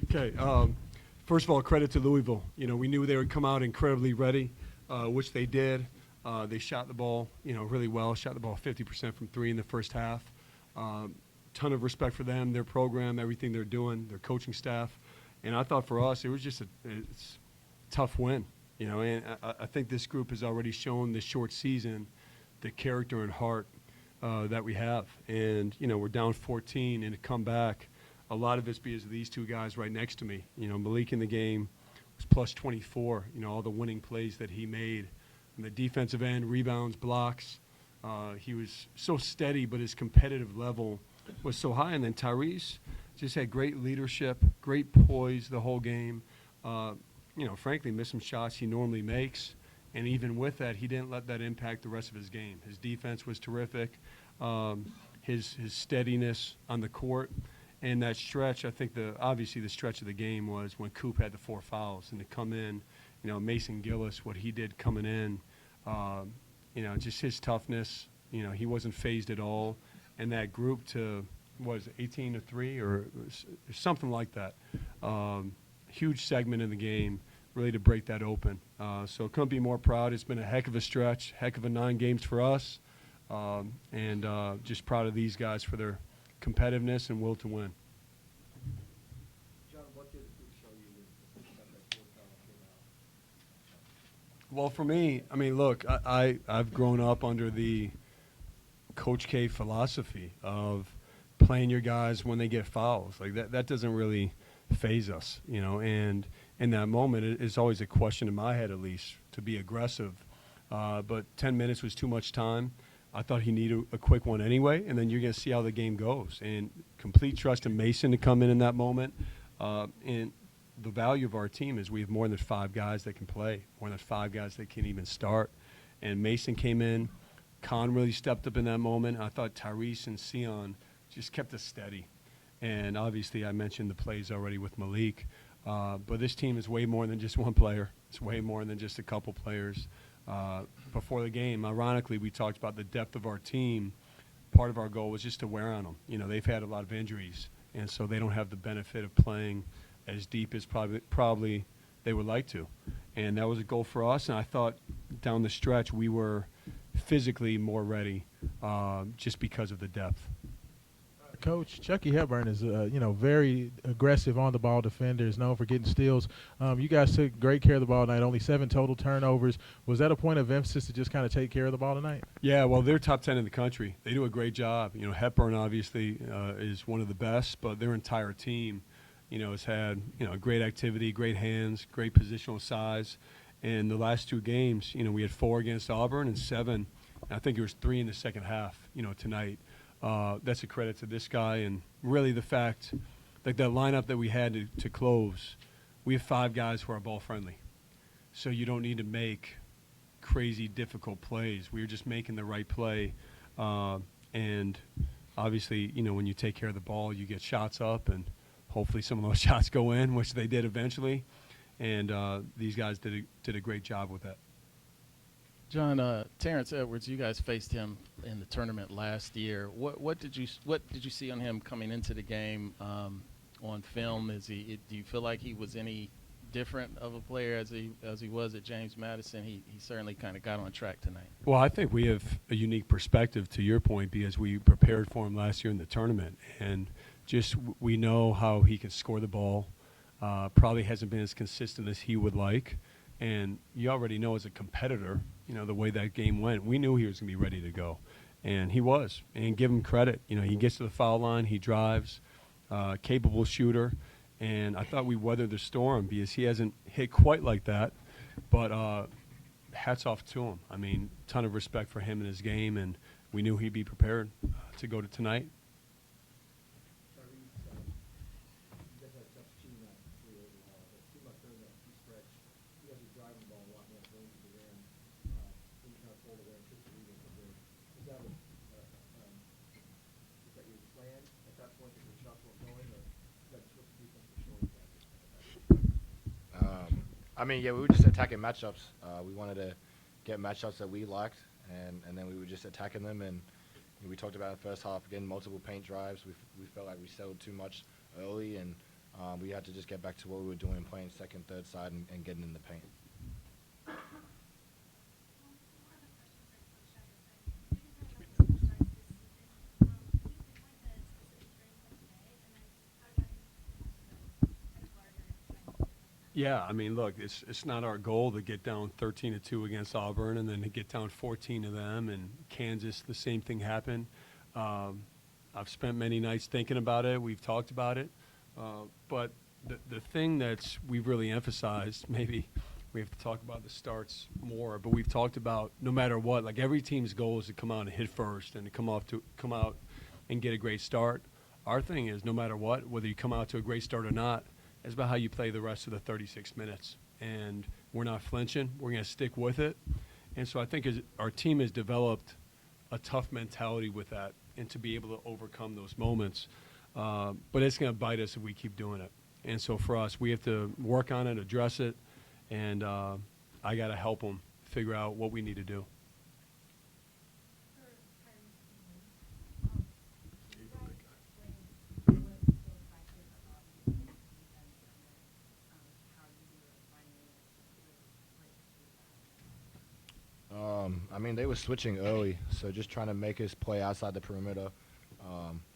Okay. First of all, credit to Louisville. We knew they would come out incredibly ready, which they did. They shot the ball, really well. Shot the ball 50% from three in the first half. Ton of respect for them, their program, everything they're doing, their coaching staff. And I thought for us, it was just it's a tough win. And I think this group has already shown this short season the character and heart that we have. And, we're down 14 and to come back. A lot of it's because of these two guys right next to me. Maliq in the game was plus 24, all the winning plays that he made. On the defensive end, rebounds, blocks. He was so steady, but his competitive level was so high. And then Tyrese just had great leadership, great poise the whole game. Frankly, missed some shots he normally makes. And even with that, he didn't let that impact the rest of his game. His defense was terrific. His steadiness on the court. And that stretch, I think obviously the stretch of the game was when Coop had the 4 fouls. And to come in, Mason Gillis, what he did coming in, just his toughness, he wasn't phased at all. And that group to, 18-3 or something like that. Huge segment in the game, really to break that open. So couldn't be more proud. It's been a heck of a stretch, heck of a 9 games for us. And just proud of these guys for their competitiveness and will to win. Jon, what did it show you when that 4 foul came out? Well, for me, look, I've grown up under the Coach K philosophy of playing your guys when they get fouls. Like that doesn't really faze us, and in that moment, it's always a question in my head, at least, to be aggressive. But 10 minutes was too much time. I thought he needed a quick one anyway, and then you're going to see how the game goes. And complete trust in Mason to come in that moment. And the value of our team is we have more than 5 guys that can play, more than 5 guys that can even start. And Mason came in. Con really stepped up in that moment. I thought Tyrese and Sion just kept us steady. And obviously I mentioned the plays already with Maliq. But this team is way more than just one player. It's way more than just a couple players. Before the game, ironically, we talked about the depth of our team. Part of our goal was just to wear on them. They've had a lot of injuries, and so they don't have the benefit of playing as deep as probably they would like to. And that was a goal for us, and I thought down the stretch we were physically more ready just because of the depth. Coach, Chucky Hepburn is, very aggressive on the ball defender, is known for getting steals. You guys took great care of the ball tonight, only 7 total turnovers. Was that a point of emphasis to just kind of take care of the ball tonight? Yeah, well, they're top 10 in the country. They do a great job. Hepburn obviously is one of the best, but their entire team, has had, great activity, great hands, great positional size. And the last 2 games, we had 4 against Auburn and 7. I think it was 3 in the second half, tonight. That's a credit to this guy, and really the fact that lineup that we had to close, we have 5 guys who are ball friendly. So you don't need to make crazy difficult plays. We were just making the right play. And obviously, when you take care of the ball, you get shots up, and hopefully some of those shots go in, which they did eventually. And these guys did a great job with that. Jon, Terrence Edwards, you guys faced him in the tournament last year. What did you see on him coming into the game on film? Do you feel like he was any different of a player as he was at James Madison? He certainly kind of got on track tonight. Well, I think we have a unique perspective to your point because we prepared for him last year in the tournament, and just we know how he can score the ball. Probably hasn't been as consistent as he would like. And you already know as a competitor, the way that game went, we knew he was going to be ready to go. And he was. And give him credit. He gets to the foul line, he drives, capable shooter. And I thought we weathered the storm because he hasn't hit quite like that. But hats off to him. Ton of respect for him and his game, and we knew he'd be prepared to go to tonight. We were just attacking matchups. We wanted to get matchups that we liked, and then we were just attacking them. And we talked about the first half, again, multiple paint drives. We felt like we settled too much early, and we had to just get back to what we were doing, playing second, third side, and getting in the paint. Yeah, I mean, look, it's not our goal to get down 13-2 against Auburn and then to get down 14 to them. And Kansas, the same thing happened. I've spent many nights thinking about it. We've talked about it. But the thing we've really emphasized, maybe we have to talk about the starts more, but we've talked about no matter what, like every team's goal is to come out and hit first and to come out and get a great start. Our thing is no matter what, whether you come out to a great start or not, it's about how you play the rest of the 36 minutes. And we're not flinching. We're going to stick with it. And so I think our team has developed a tough mentality with that and to be able to overcome those moments. But it's going to bite us if we keep doing it. And so for us, we have to work on it, address it, and I got to help them figure out what we need to do. I mean, they were switching early, so just trying to make us play outside the perimeter.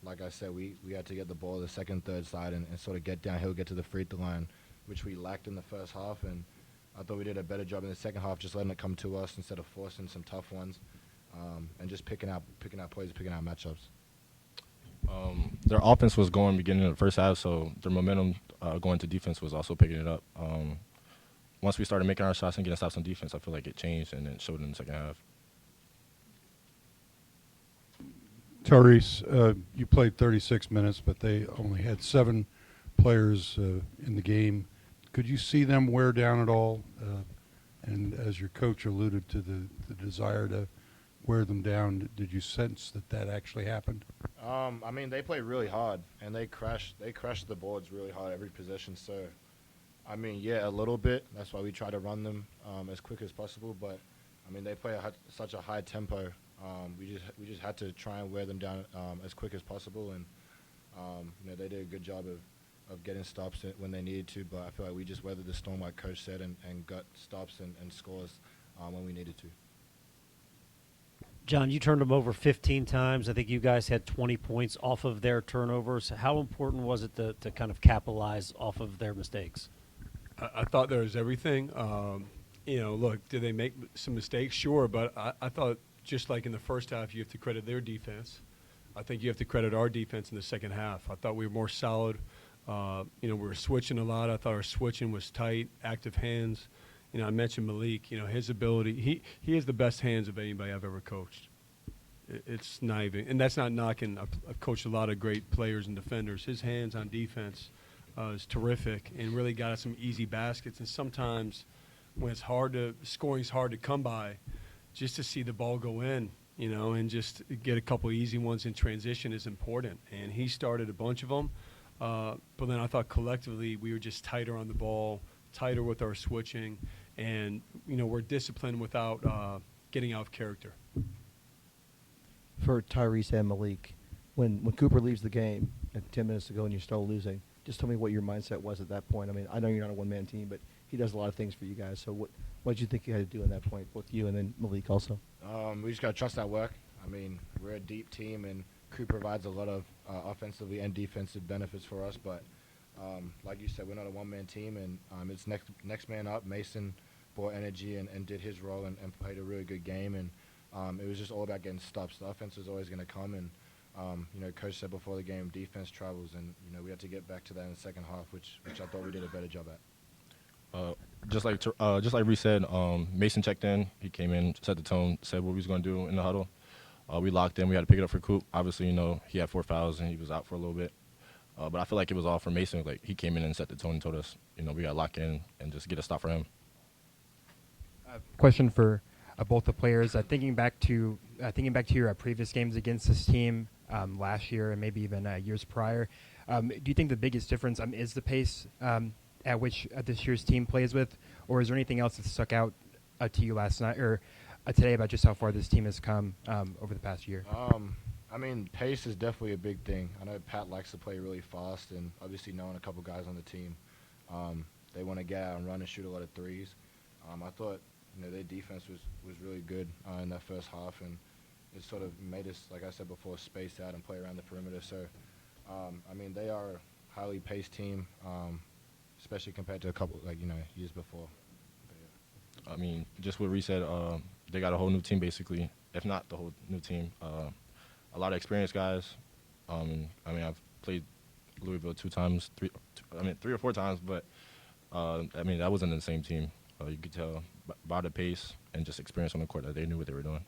Like I said, we had to get the ball to the second, third side and sort of get downhill, get to the free throw line, which we lacked in the first half. And I thought we did a better job in the second half, just letting it come to us instead of forcing some tough ones, and just picking out plays, picking out matchups. Their offense was going beginning of the first half, so their momentum going to defense was also picking it up. Once we started making our shots and getting stops on defense, I feel like it changed and it showed in the second half. Tyrese, you played 36 minutes, but they only had 7 players in the game. Could you see them wear down at all? And as your coach alluded to the desire to wear them down, did you sense that actually happened? I mean, they play really hard, and they crash the boards really hard every possession. So, I mean, yeah, a little bit. That's why we try to run them as quick as possible. But, I mean, they play such a high tempo. We just had to try and wear them down as quick as possible. And, they did a good job of getting stops when they needed to. But I feel like we just weathered the storm, like Coach said, and got stops and scores when we needed to. Jon, you turned them over 15 times. I think you guys had 20 points off of their turnovers. How important was it to kind of capitalize off of their mistakes? I thought there was everything. Look, did they make some mistakes? Sure, but I thought just like in the first half, you have to credit their defense. I think you have to credit our defense in the second half. I thought we were more solid. We were switching a lot. I thought our switching was tight, active hands. I mentioned Maliq. His ability. He has the best hands of anybody I've ever coached. It's not even, and that's not knocking. I've coached a lot of great players and defenders. His hands on defense is terrific, and really got us some easy baskets. And sometimes, when scoring's hard to come by, just to see the ball go in, and just get a couple easy ones in transition is important. And he started a bunch of them, but then I thought collectively we were just tighter on the ball, tighter with our switching, and we're disciplined without getting out of character. For Tyrese and Maliq, when Cooper leaves the game at 10 minutes to go and you're still losing, just tell me what your mindset was at that point. I mean, I know you're not a one-man team, but he does a lot of things for you guys. So what did you think you had to do at that point, both you and then Maliq also? We just got to trust our work. I mean, we're a deep team, and Cooper provides a lot of offensively and defensive benefits for us. But like you said, we're not a one-man team, and it's next man up. Mason brought energy and did his role and played a really good game. And it was just all about getting stops. The offense was always going to come, and Coach said before the game, defense travels, and we had to get back to that in the second half, which I thought we did a better job at. Just like Reese said, Mason checked in. He came in, set the tone, said what we was going to do in the huddle. We locked in. We had to pick it up for Coop. Obviously, he had 4 fouls and he was out for a little bit. But I feel like it was all for Mason. Like, he came in and set the tone and told us, we got to lock in and just get a stop for him. Question for both the players. Thinking back to your previous games against this team last year and maybe even years prior, do you think the biggest difference is the pace at which this year's team plays with, or is there anything else that stuck out to you last night or today about just how far this team has come over the past year? I mean, pace is definitely a big thing. I know Pat likes to play really fast, and obviously knowing a couple guys on the team, they want to get out and run and shoot a lot of threes. I thought, their defense was really good in that first half, and it sort of made us, like I said before, space out and play around the perimeter. So, I mean, they are a highly paced team, especially compared to a couple, years before. But, yeah. I mean, just what Reese said, they got a whole new team basically, if not the whole new team. A lot of experienced guys. I mean, I've played Louisville three or four times, but I mean, that wasn't the same team. You could tell by the pace and just experience on the court that they knew what they were doing.